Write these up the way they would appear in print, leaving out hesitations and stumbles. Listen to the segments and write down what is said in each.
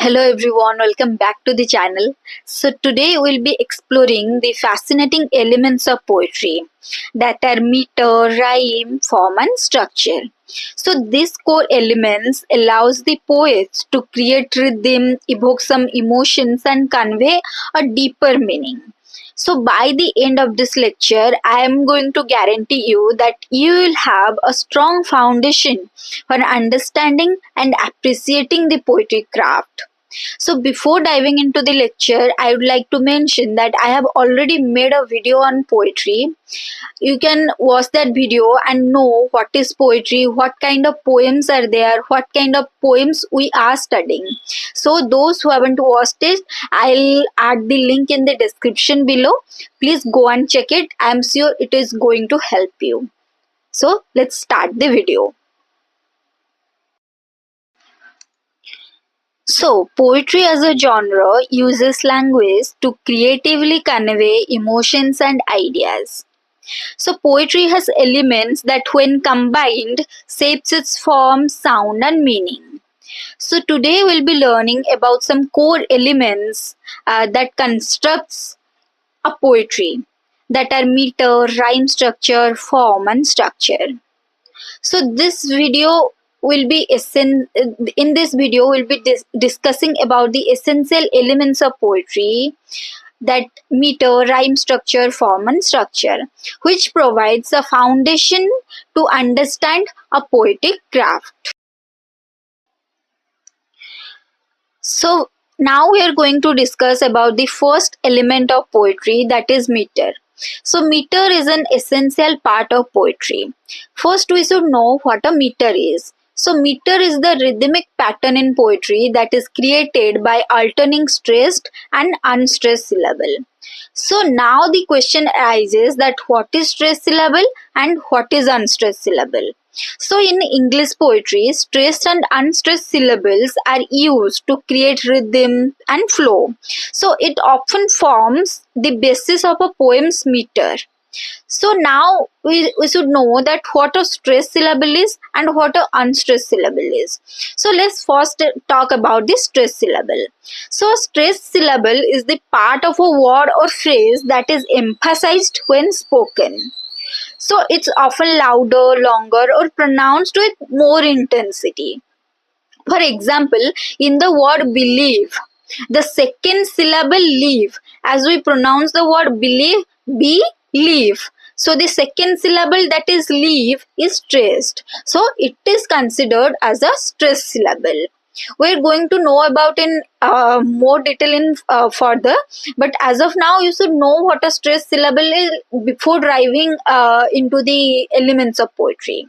Hello everyone, welcome back to the channel. So today we'll be exploring the fascinating elements of poetry that are meter, rhyme, form and structure. So these core elements allows the poets to create rhythm, evoke some emotions and convey a deeper meaning. So by the end of this lecture, I am going to guarantee you that you will have a strong foundation for understanding and appreciating the poetry craft. So before diving into the lecture, I would like to mention that I have already made a video on poetry. You can watch that video and know what is poetry, what kind of poems are there, what kind of poems we are studying. So those who haven't watched it, I'll add the link in the description below. Please go and check it. I'm sure it is going to help you. So let's start the video. So, poetry as a genre uses language to creatively convey emotions and ideas. So, poetry has elements that, when combined, shapes its form, sound, and meaning. So, today we'll be learning about some core elements that constructs a poetry, that are meter, rhyme structure, form, and structure. So this video will be in this video we'll be discussing about the essential elements of poetry, that meter, rhyme structure, form and structure, which provides a foundation to understand a poetic craft. So now we are going to discuss about the first element of poetry, that is meter. So meter is an essential part of poetry. First we should know what a meter is. So meter is the rhythmic pattern in poetry that is created by alternating stressed and unstressed syllable. So now the question arises that what is stressed syllable and what is unstressed syllable. So in English poetry, stressed and unstressed syllables are used to create rhythm and flow. So it often forms the basis of a poem's meter. So now we should know that what a stressed syllable is and what a unstressed syllable is. So let's first talk about the stressed syllable. So stressed syllable is the part of a word or phrase that is emphasized when spoken. So it's often louder, longer, or pronounced with more intensity. For example, in the word believe, the second syllable leave, as we pronounce the word believe, believe. So the second syllable, that is leave, is stressed. So it is considered as a stressed syllable. We're going to know about in more detail in further, but as of now you should know what a stressed syllable is before driving into the elements of poetry.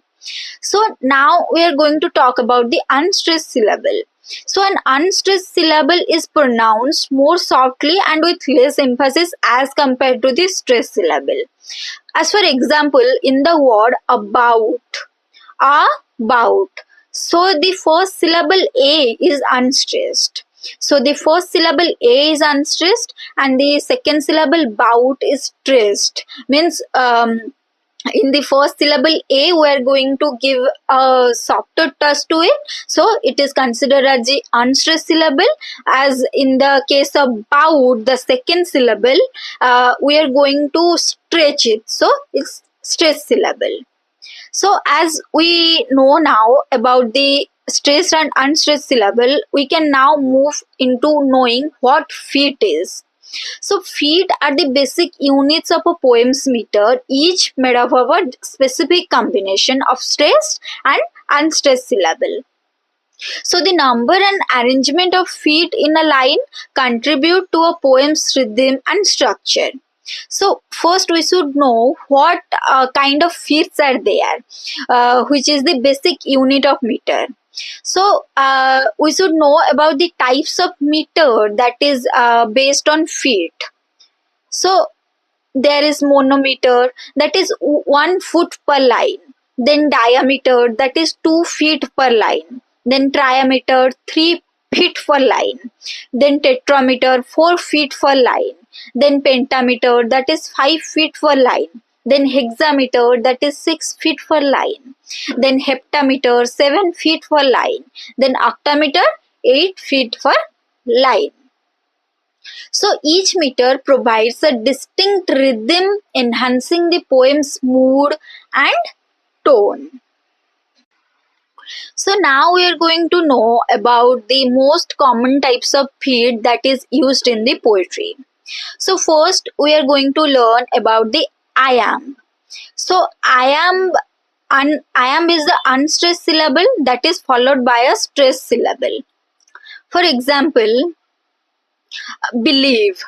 So now we are going to talk about the unstressed syllable. So an unstressed syllable is pronounced more softly and with less emphasis as compared to the stressed syllable. As for example, in the word about, about, so the first syllable A is unstressed. So the first syllable A is unstressed and the second syllable bout is stressed. Means in the first syllable A we are going to give a softer touch to it, so it is considered as the unstressed syllable. As in the case of bout, the second syllable we are going to stretch it, so it's stressed syllable. So as we know now about the stressed and unstressed syllable, we can now move into knowing what feet is. So feet are the basic units of a poem's meter, each made up of a specific combination of stressed and unstressed syllable. So the number and arrangement of feet in a line contribute to a poem's rhythm and structure. So first we should know what kind of feet are there, which is the basic unit of meter. So we should know about the types of meter that is based on feet. So there is monometer, that is 1 foot per line. Then diameter, that is 2 feet per line. Then triameter, 3 feet per line. Then tetrameter, 4 feet per line. Then pentameter, that is 5 feet per line. Then hexameter, that is 6 feet per line. Then heptameter, 7 feet per line. Then octameter, 8 feet per line. So each meter provides a distinct rhythm, enhancing the poem's mood and tone. So now we are going to know about the most common types of beat that is used in the poetry. So first we are going to learn about the iamb. So iamb is the unstressed syllable that is followed by a stressed syllable. For example, believe,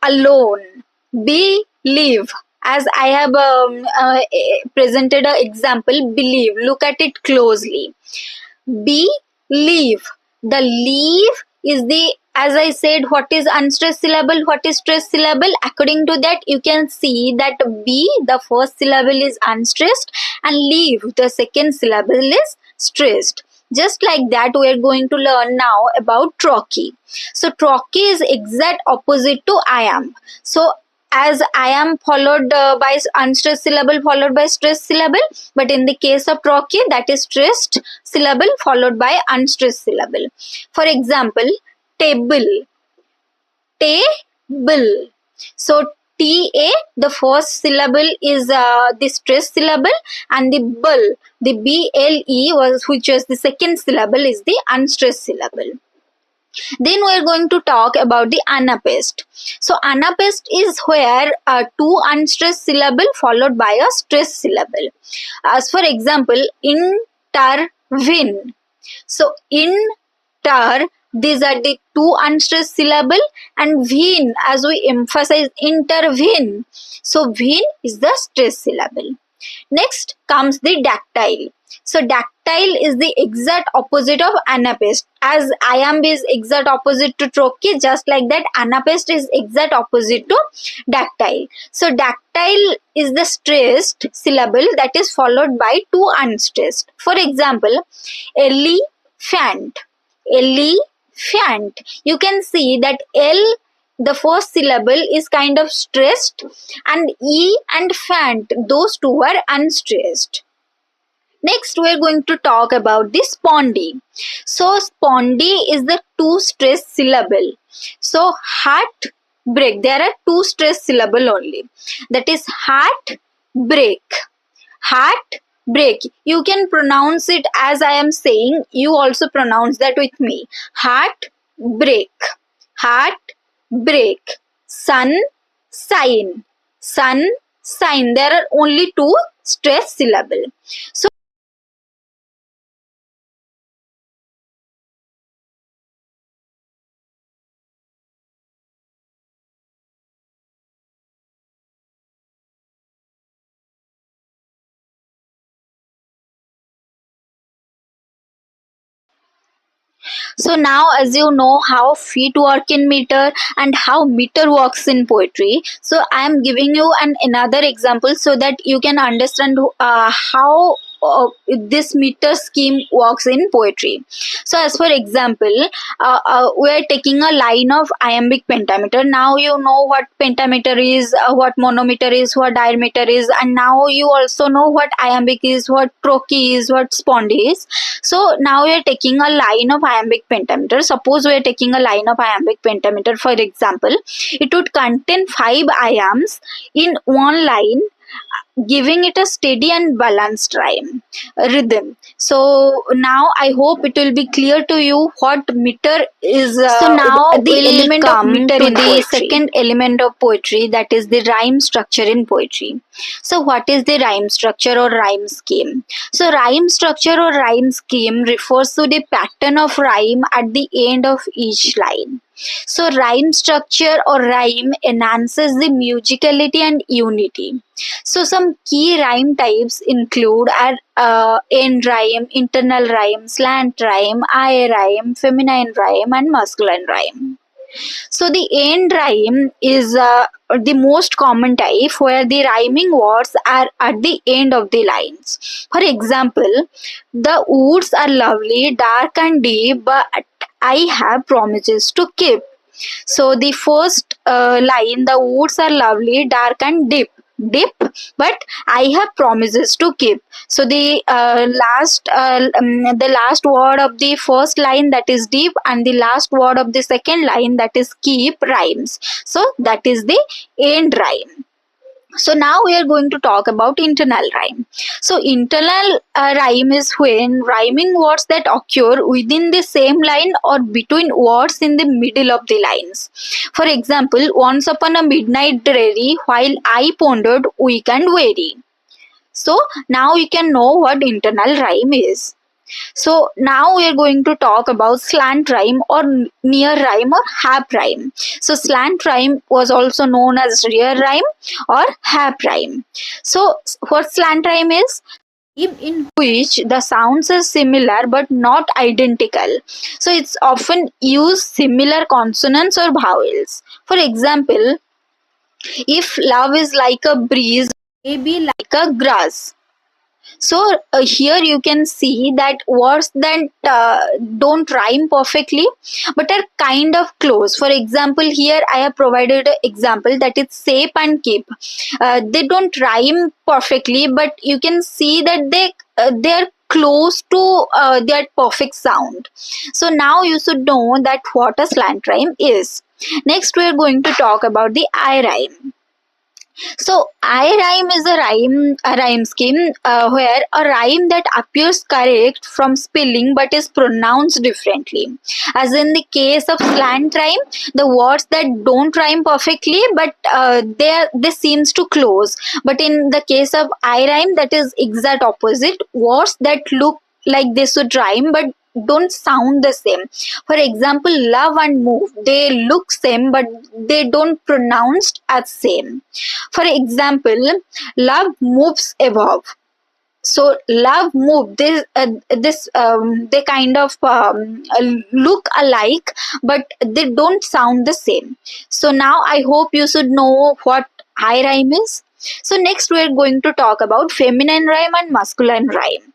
alone, believe. As I have presented an example, believe. Look at it closely. Believe. The leave is the, as I said, what is unstressed syllable, what is stressed syllable. According to that, you can see that B, the first syllable is unstressed, and leave, the second syllable is stressed. Just like that, we are going to learn now about trochee. So trochee is exact opposite to iamb. So as iamb followed by unstressed syllable followed by stressed syllable, but in the case of trochee, that is stressed syllable followed by unstressed syllable. For example, table, table. So ta, the first syllable is the stressed syllable, and the bull, the ble was, which was the second syllable, is the unstressed syllable. Then we are going to talk about the anapest. So anapest is where two unstressed syllable followed by a stressed syllable. As for example, intervene. So inter, these are the two unstressed syllable, and veen, as we emphasize, intervene. So veen is the stressed syllable. Next comes the dactyl. So dactyl is the exact opposite of anapest. As iamb is exact opposite to trochee, just like that anapest is exact opposite to dactyl. So dactyl is the stressed syllable that is followed by two unstressed. For example, elephant, elephant. You can see that L, the first syllable, is kind of stressed, and E and fant, those two are unstressed. Next, we are going to talk about the spondy. So spondy is the two stressed syllable. So heart break, there are two stressed syllable only. That is heart break. Heart break. You can pronounce it as I am saying. You also pronounce that with me. Heart break. Heart break. Sun sign. Sun sign. There are only two stressed syllable. So now, as you know how feet work in meter and how meter works in poetry, so I am giving you another example so that you can understand how this meter scheme works in poetry. So as for example, we are taking a line of iambic pentameter. Now you know what pentameter is, what monometer is, what diameter is, and now you also know what iambic is, what trochee is, what spondy is. So now we are taking a line of iambic pentameter. Suppose we are taking a line of iambic pentameter. For example, it would contain 5 iambs in one line, giving it a steady and balanced rhythm. So now I hope it will be clear to you what meter is. So now the we'll element of come meter to in the poetry. Second element of poetry, that is the rhyme structure in poetry. So what is the rhyme structure or rhyme scheme? So rhyme structure or rhyme scheme refers to the pattern of rhyme at the end of each line. So rhyme structure or rhyme enhances the musicality and unity. So some key rhyme types include end rhyme, internal rhyme, slant rhyme, I rhyme, feminine rhyme, and masculine rhyme. So the end rhyme is the most common type where the rhyming words are at the end of the lines. For example, the woods are lovely, dark and deep, but I have promises to keep. So the first line, the woods are lovely, dark and deep. dip, but I have promises to keep. So the last word of the first line, that is dip, and the last word of the second line, that is keep, rhymes. So that is the end rhyme. So now we are going to talk about internal rhyme. So internal rhyme is when rhyming words that occur within the same line or between words in the middle of the lines. For example, once upon a midnight dreary, while I pondered weak and weary. So now you can know what internal rhyme is. So now we are going to talk about slant rhyme or near rhyme or half rhyme. So slant rhyme was also known as rear rhyme or half rhyme. So what slant rhyme is? In which the sounds are similar but not identical. So it's often use similar consonants or vowels. For example, if love is like a breeze, maybe like a grass. So here you can see that words that don't rhyme perfectly but are kind of close. For example, here I have provided an example that is shape and keep. They don't rhyme perfectly, but you can see that they are close to their perfect sound. So now you should know that what a slant rhyme is. Next, we are going to talk about the I rhyme. So I rhyme is a rhyme scheme where a rhyme that appears correct from spelling but is pronounced differently. As in the case of slant rhyme, the words that don't rhyme perfectly but they seems to close. But in the case of I rhyme, that is exact opposite. Words that look like they should rhyme but don't sound the same. For example, love and move, they look same but they don't pronounced as same. For example, love moves above. So love move, they kind of look alike but they don't sound the same. So now I hope you should know what I rhyme is. So next we are going to talk about feminine rhyme and masculine rhyme.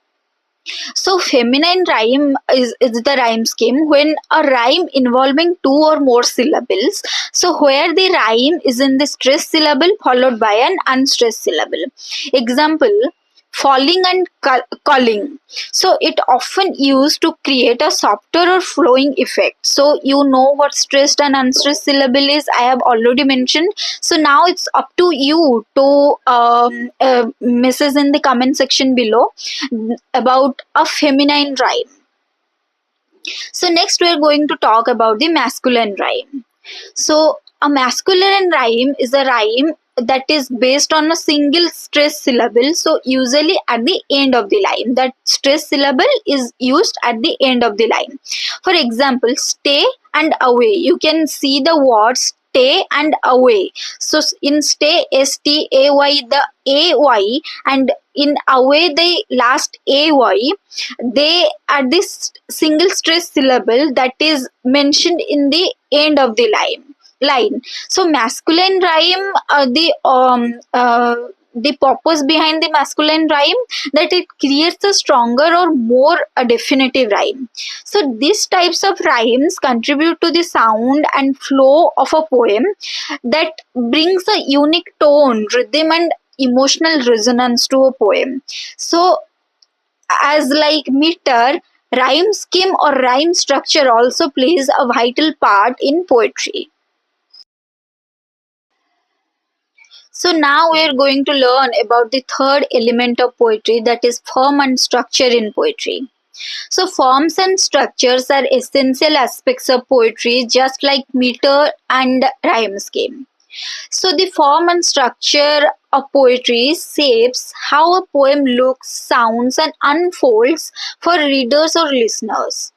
So feminine rhyme is the rhyme scheme when a rhyme involving two or more syllables. So where the rhyme is in the stressed syllable followed by an unstressed syllable. Example, falling and calling. So it often used to create a softer or flowing effect. So you know what stressed and unstressed syllable is, I have already mentioned. So now it's up to you to message in the comment section below about a feminine rhyme. So next we are going to talk about the masculine rhyme. So a masculine rhyme is a rhyme that is based on a single stressed syllable. So usually at the end of the line, that stressed syllable is used at the end of the line. For example, stay and away. You can see the words stay and away. So in stay, stay, the ay, and in away the last ay, they are this single stress syllable that is mentioned in the end of the line. So masculine rhyme, the purpose behind the masculine rhyme, that it creates a stronger or more a definitive rhyme. So these types of rhymes contribute to the sound and flow of a poem that brings a unique tone, rhythm and emotional resonance to a poem. So as like meter, rhyme scheme or rhyme structure also plays a vital part in poetry. So now we are going to learn about the third element of poetry, that is form and structure in poetry. So forms and structures are essential aspects of poetry, just like meter and rhyme scheme. So the form and structure of poetry shapes how a poem looks, sounds and unfolds for readers or listeners.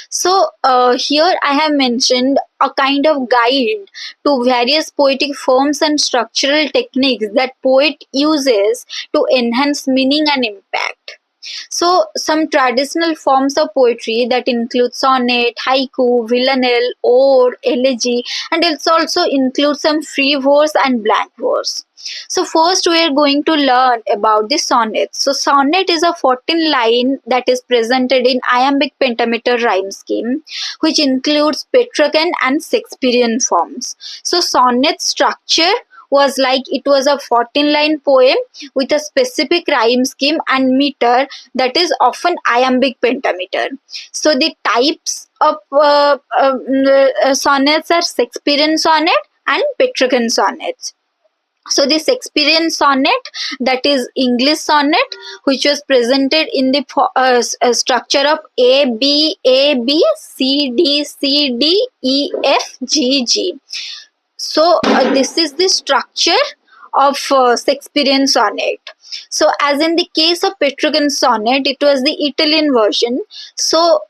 So here I have mentioned a kind of guide to various poetic forms and structural techniques that poet uses to enhance meaning and impact. So some traditional forms of poetry that include sonnet, haiku, villanelle, ode, elegy, and it also includes some free verse and blank verse. So first we are going to learn about the sonnet. So sonnet is a 14 line that is presented in iambic pentameter rhyme scheme, which includes Petrarchan and Shakespearean forms. So sonnet structure was like it was a 14-line poem with a specific rhyme scheme and meter that is often iambic pentameter. So the types of sonnets are Shakespearean sonnet and Petrarchan sonnets. So the Shakespearean sonnet, that is English sonnet, which was presented in the structure of A B A B C D C D E F G G. So this is the structure of Shakespearean sonnet. So as in the case of Petrarchan sonnet, it was the Italian version. So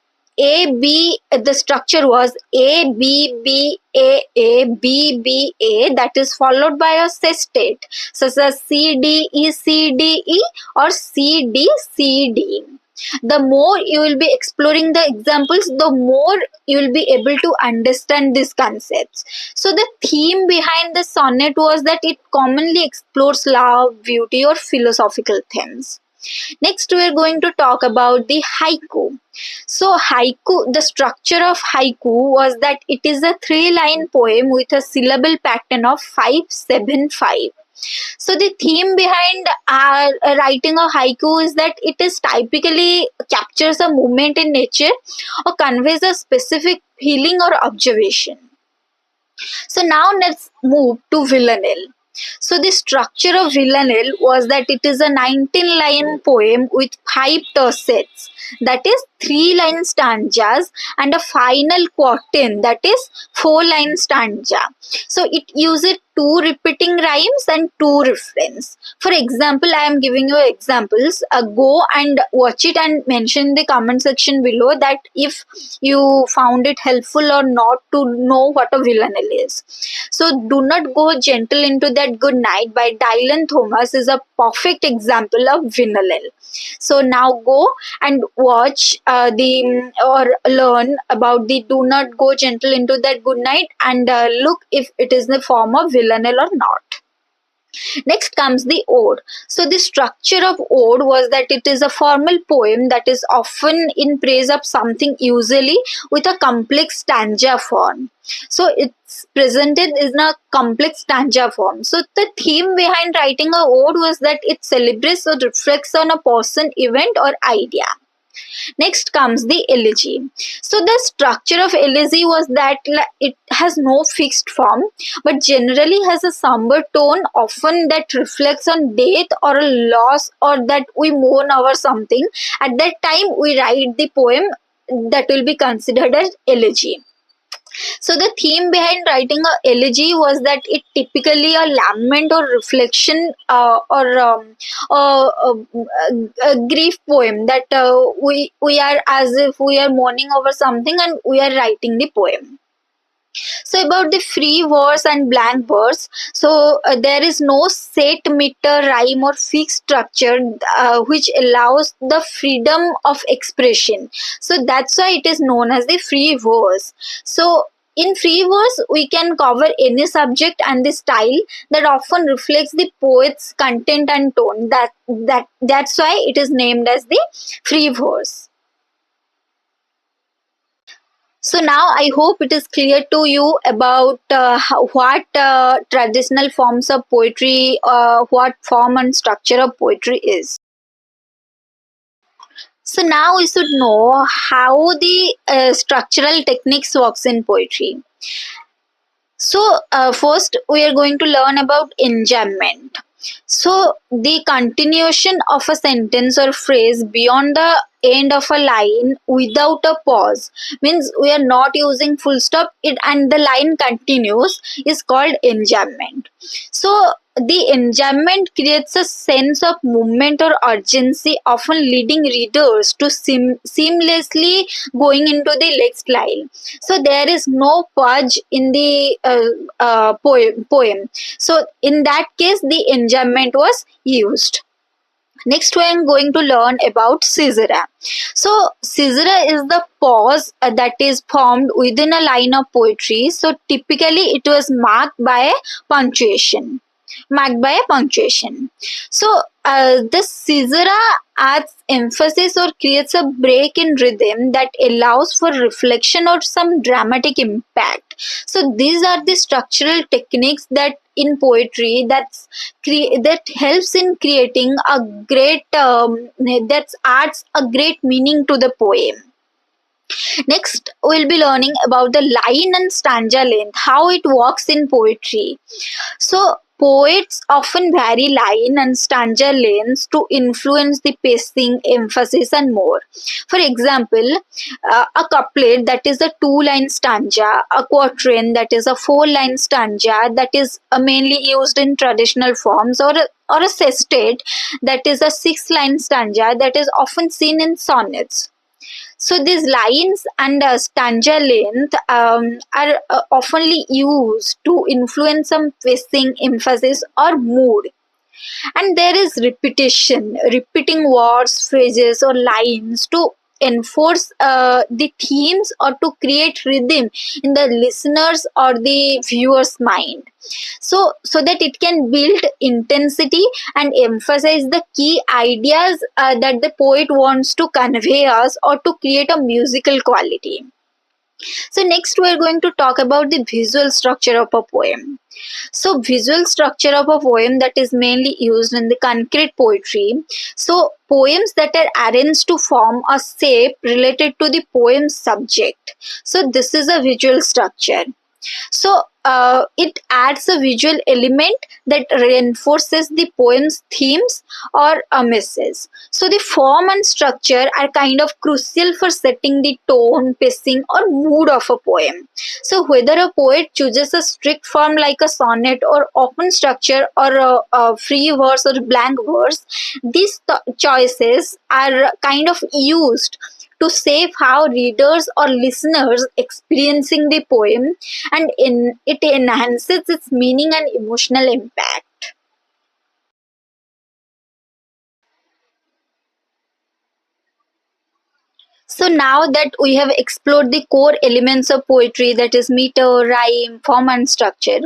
A B, the structure was A B B A B B A, that is followed by a sestet such as C D E C D E or C D C D. The more you will be exploring the examples, the more you will be able to understand these concepts. So the theme behind the sonnet was that it commonly explores love, beauty, or philosophical themes. Next, we are going to talk about the haiku. So haiku, the structure of haiku was that it is a 3-line poem with a syllable pattern of 5-7-5. So the theme behind writing a haiku is that it is typically captures a moment in nature or conveys a specific feeling or observation. So now let's move to villanelle. So the structure of villanelle was that it is a 19-line poem with 5 tercets, that is 3-line stanzas, and a final quatrain, that is 4-line stanza. So it uses 2 repeating rhymes and 2 refrains. For example, I am giving you examples. Go and watch it and mention in the comment section below that if you found it helpful or not to know what a villanelle is. So Do Not Go Gentle Into That Good Night by Dylan Thomas is a perfect example of villanelle. So now go and watch or learn about the Do Not Go Gentle Into That Good Night and look if it is the form of villanelle or not. Next comes the ode. So the structure of ode was that it is a formal poem that is often in praise of something, usually with a complex stanza form. So it's presented in a complex stanza form. So the theme behind writing a ode was that it celebrates or reflects on a person, event, or idea. Next comes the elegy. So the structure of elegy was that it has no fixed form but generally has a somber tone, often that reflects on death or a loss or that we mourn over something. At that time we write the poem that will be considered as elegy. So the theme behind writing a elegy was that it typically a lament or reflection or a grief poem that we are as if we are mourning over something and we are writing the poem. So about the free verse and blank verse, so there is no set meter, rhyme or fixed structure which allows the freedom of expression. So that's why it is known as the free verse. So in free verse, we can cover any subject and the style that often reflects the poet's content and tone. That's why it is named as the free verse. So now I hope it is clear to you about what traditional forms of poetry, what form and structure of poetry is. So now we should know how the structural techniques works in poetry. So first we are going to learn about enjambment. So the continuation of a sentence or phrase beyond the end of a line without a pause means we are not using full stop it and the line continues is called enjambment. So the enjambment creates a sense of movement or urgency, often leading readers to seamlessly going into the next line. So there is no pause in the poem. So in that case, the enjambment was used. Next, we are going to learn about caesura. So, caesura is the pause that is formed within a line of poetry. So, typically, it was marked by a punctuation. So, the caesura adds emphasis or creates a break in rhythm that allows for reflection or some dramatic impact. So, these are the structural techniques that in poetry that helps in creating a great that adds a great meaning to the poem. Next, we'll be learning about the line and stanza length, how it works in poetry. So, poets often vary line and stanza lengths to influence the pacing, emphasis, and more. For example, a couplet that is a two-line stanza, a quatrain that is a four-line stanza that is mainly used in traditional forms, or a sestet that is a six-line stanza that is often seen in sonnets. So these lines and stanza length are oftenly used to influence some pacing, emphasis, or mood. And there is repetition, repeating words, phrases, or lines to enforce the themes or to create rhythm in the listener's or the viewer's mind. So that it can build intensity and emphasize the key ideas that the poet wants to convey us or to create a musical quality. So next we are going to talk about the visual structure of a poem. So visual structure of a poem that is mainly used in the concrete poetry. So poems that are arranged to form a shape related to the poem's subject. So this is a visual structure. So it adds a visual element that reinforces the poem's themes or a message. So the form and structure are kind of crucial for setting the tone, pacing, or mood of a poem. So whether a poet chooses a strict form like a sonnet or open structure or a free verse or blank verse, these choices are kind of used to shape how readers or listeners experiencing the poem, and it enhances its meaning and emotional impact. So now that we have explored the core elements of poetry, that is meter, rhyme, form, and structure,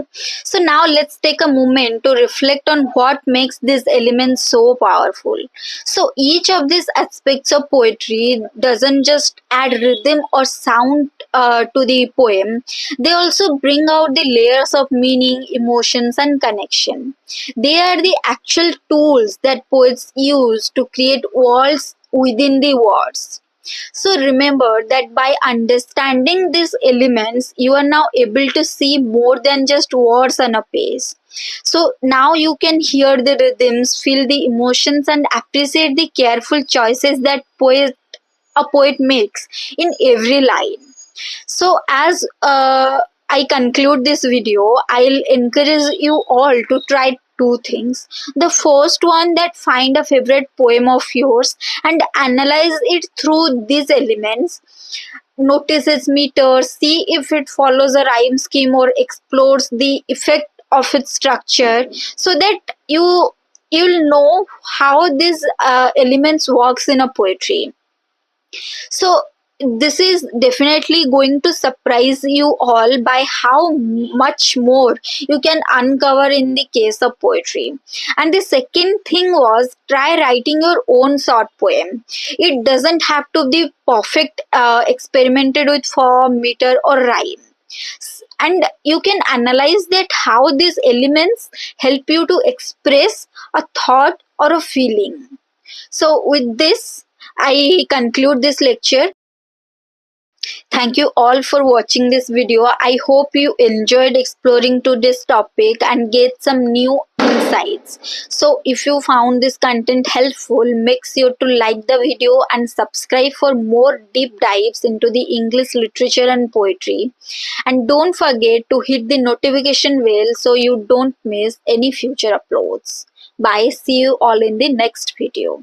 so now let's take a moment to reflect on what makes these elements so powerful. So each of these aspects of poetry doesn't just add rhythm or sound to the poem, they also bring out the layers of meaning, emotions, and connection. They are the actual tools that poets use to create worlds within the words. So remember that by understanding these elements, you are now able to see more than just words on a page. So now you can hear the rhythms, feel the emotions, and appreciate the careful choices that a poet makes in every line. So as I conclude this video, I'll encourage you all to try two things. The first one, that find a favorite poem of yours and analyze it through these elements. Notice its meter, see if it follows a rhyme scheme or explores the effect of its structure, so that you'll know how these elements works in a poetry. So this is definitely going to surprise you all by how much more you can uncover in the case of poetry. And the second thing was, try writing your own short poem. It doesn't have to be perfect, experimented with form, meter, or rhyme. And you can analyze that how these elements help you to express a thought or a feeling. So with this, I conclude this lecture. Thank you all for watching this video. I hope you enjoyed exploring to this topic and get some new insights. So if you found this content helpful, make sure to like the video and subscribe for more deep dives into the English literature and poetry. And don't forget to hit the notification bell so you don't miss any future uploads. Bye. See you all in the next video.